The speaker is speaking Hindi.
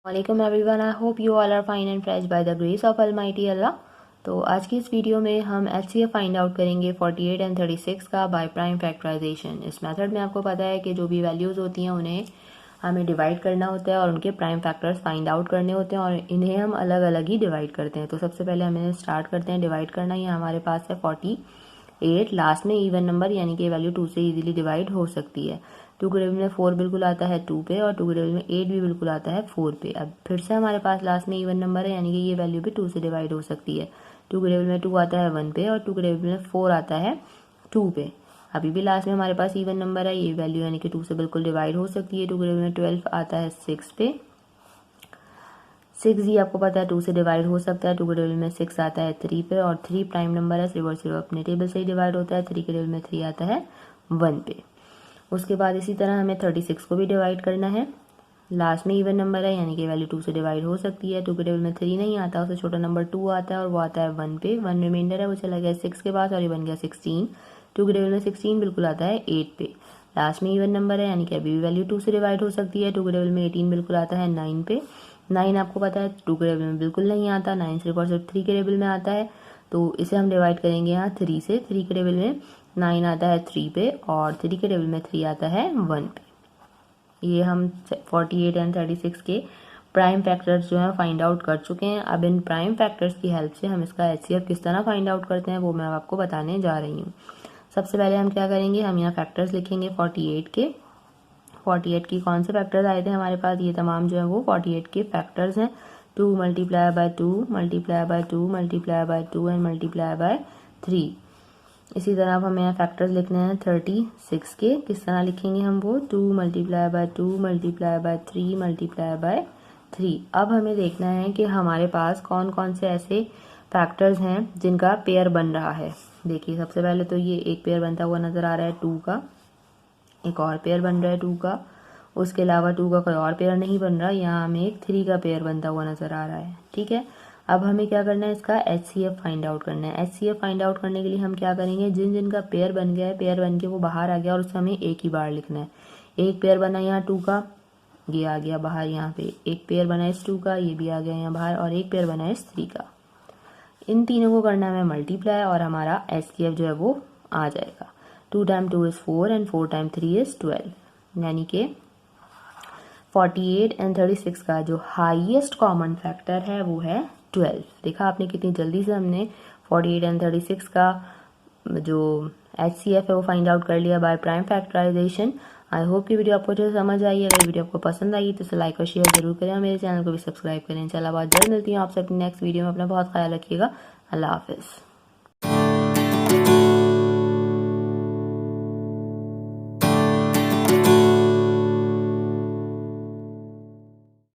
वालेकुम everyone, I hope you all are fine and fresh by the grace of almighty Allah. तो आज की इस वीडियो में हम एचसीएफ फाइंड आउट करेंगे 48 एंड 36 का बाय प्राइम फैक्टराइजेशन। इस मेथड में आपको पता है कि जो भी वैल्यूज़ होती हैं उन्हें हमें डिवाइड करना होता है और उनके प्राइम फैक्टर्स फाइंड आउट करने होते हैं और इन्हें हम अलग अलग ही डिवाइड करते हैं। तो सबसे पहले हमें स्टार्ट करते हैं डिवाइड करना। ये हमारे पास है 48, लास्ट में इवन नंबर यानी कि वैल्यू 2 से इजीली डिवाइड हो सकती है। 2 के टेबल में 4 बिल्कुल आता है 2 पे और 2 के टेबल में 8 भी बिल्कुल आता है 4 पे। अब फिर से हमारे पास लास्ट में इवन नंबर है यानी कि ये वैल्यू भी 2 से डिवाइड हो सकती है। 2 के टेबल में 2 आता है 1 पे और 2 के टेबल में 4 आता है 2 पे। अभी भी लास्ट में हमारे पास इवन नंबर है, ये वैल्यू यानी कि 2 से बिल्कुल डिवाइड हो सकती है। 2 के टेबल में 12 आता है 6 पे। 6 ही आपको पता है 2 से डिवाइड हो सकता है। 2 के टेबल में 6 आता है 3 पे और 3 प्राइम नंबर है, सिर्फ अपने टेबल से ही डिवाइड होता है। 3 के टेबल में 3 आता है 1 पे। उसके बाद इसी तरह हमें 36 को भी डिवाइड करना है। लास्ट में इवन नंबर है यानी कि वैल्यू 2 से डिवाइड हो सकती है। 2 के टेबल में 3 नहीं आता, उससे छोटा नंबर 2 आता है और वो आता है 1 पे। 1 रिमाइंडर है, वो चला गया 6 के पास और ये बन गया 16। 2 के टेबल में 16 बिल्कुल आता है 8 पे। लास्ट में इवन नंबर है यानी कि अभी भी वैल्यू 2 से डिवाइड हो सकती है। 2 के टेबल में 18 बिल्कुल आता है 9 पे। 9 आपको पता है 2 के टेबल में बिल्कुल नहीं आता, 9 सिर्फ और सिर्फ 3 के टेबल में आता है। तो इसे हम डिवाइड करेंगे यहाँ 3 से। 3 के टेबल में 9 आता है 3 पे और 3 के टेबल में 3 आता है 1 पे। ये हम 48 एंड 36 के प्राइम फैक्टर्स जो है फाइंड आउट कर चुके हैं। अब इन प्राइम फैक्टर्स की हेल्प से हम इसका एचसीएफ किस तरह फाइंड आउट करते हैं वो मैं आपको बताने जा रही हूँ। सबसे पहले हम क्या करेंगे, हम यहाँ फैक्टर्स लिखेंगे 48 के। 48 की कौन से फैक्टर्स आए थे हमारे पास, ये तमाम जो है वो 48 के फैक्टर्स हैं। 2 multiply by 2 multiply by 2 multiply by 2 and multiply by 3। इसी तरह अब हमें यहाँ फैक्टर्स लिखने हैं 36 के। किस तरह लिखेंगे हम वो, 2 multiply by 2 multiply by 3 multiply by 3। अब हमें देखना है कि हमारे पास कौन कौन से ऐसे फैक्टर्स हैं जिनका पेयर बन रहा है। देखिए सबसे पहले तो ये एक पेयर बनता हुआ नजर आ रहा है 2 का, एक और पेयर बन रहा है 2 का, उसके अलावा 2 का कोई और पेयर नहीं बन रहा। यहाँ हमें एक 3 का पेयर बनता हुआ नजर आ रहा है। ठीक है, अब हमें क्या करना है, इसका एचसीएफ फाइंड आउट करना है। एचसीएफ फाइंड आउट करने के लिए हम क्या करेंगे, जिन जिन का पेयर बन गया है, पेयर बन के वो बाहर आ गया और उससे हमें एक ही बार लिखना है। एक पेयर बना यहाँ 2 का, ये आ गया बाहर यहाँ पे। एक पेयर बना इस 2 का, ये भी आ गया यहाँ बाहर। और एक पेयर बना इस 3 का। इन तीनों को करना है मल्टीप्लाई और हमारा एचसीएफ जो है वो आ जाएगा। 2 time 2 is 4 and 4 time 3 is 12, यानी कि 48 एंड 36 का जो हाईएस्ट कॉमन फैक्टर है वो है 12। देखा आपने कितनी जल्दी से हमने 48 एंड 36 का जो एचसीएफ है वो फाइंड आउट कर लिया by prime factorization. I hope कि वीडियो आपको अच्छे से समझ आई। अगर वीडियो आपको पसंद आई तो इसे लाइक और शेयर जरूर करें और मेरे चैनल को भी सब्सक्राइब करें। इंशाल्लाह बहुत जल्द मिलती हूँ आपसे अपनी नेक्स्ट वीडियो में। अपना बहुत ख्याल रखिएगा। अल्लाह हाफिज़।